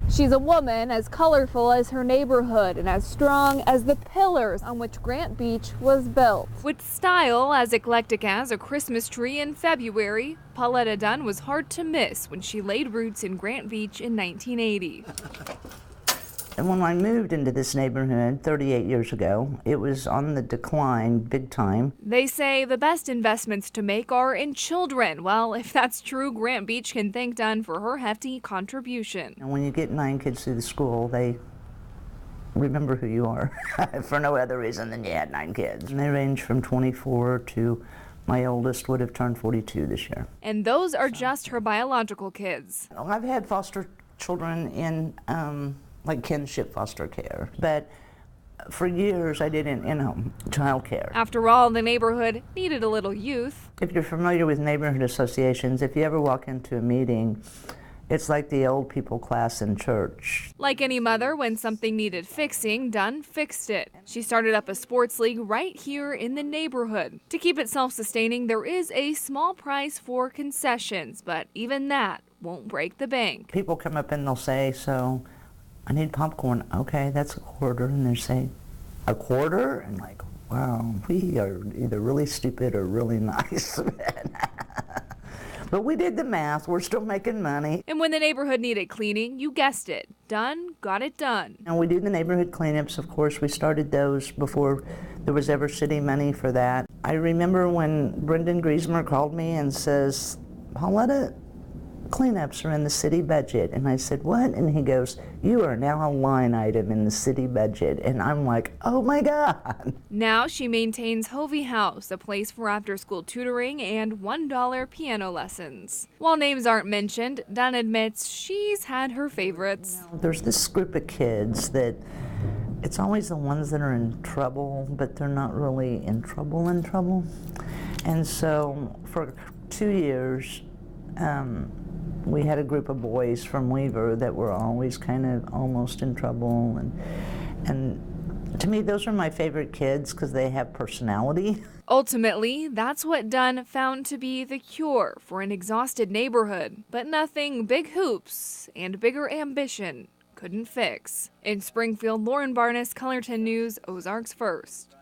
She's a woman as colorful as her neighborhood and as strong as the pillars on which Grant Beach was built. With style as eclectic as a Christmas tree in February, Pauletta Dunn was hard to miss when she laid roots in Grant Beach in 1980. And when I moved into this neighborhood 38 years ago, it was on the decline big time. They say the best investments to make are in children. Well, if that's true, Grant Beach can thank Dunn for her hefty contribution. And when you get 9 kids through the school, they remember who you are for no other reason than you had 9 kids. And they range from 24 to my oldest would have turned 42 this year. And those are just her biological kids. I've had foster children in like kinship foster care, but for years I did in child care. After all, the neighborhood needed a little youth. If you're familiar with neighborhood associations, if you ever walk into a meeting, it's like the old people class in church. Like any mother, when something needed fixing, Dunn fixed it. She started up a sports league right here in the neighborhood. To keep it self-sustaining, there is a small price for concessions, but even that won't break the bank. People come up and they'll say, so I need popcorn. Okay, that's $0.25. And they say, $0.25? And like, wow, we are either really stupid or really nice. But we did the math. We're still making money. And when the neighborhood needed cleaning, you guessed it, Dunn got it done. And we do the neighborhood cleanups, of course. We started those before there was ever city money for that. I remember when Brendan Griesmer called me and says, Pauletta, cleanups are in the city budget. And I said, what? And he goes, you are now a line item in the city budget. And I'm like, oh my God. Now she maintains Hovey House, a place for after-school tutoring and $1 piano lessons. While names aren't mentioned, Dunn admits she's had her favorites. There's this group of kids that it's always the ones that are in trouble, but they're not really in trouble. And so for 2 years, we had a group of boys from Weaver that were always kind of almost in trouble, and to me those are my favorite kids because they have personality. Ultimately, that's what Dunn found to be the cure for an exhausted neighborhood, but nothing big hoops and bigger ambition couldn't fix. In Springfield, Lauren Barnes, Color 10 News, Ozarks First.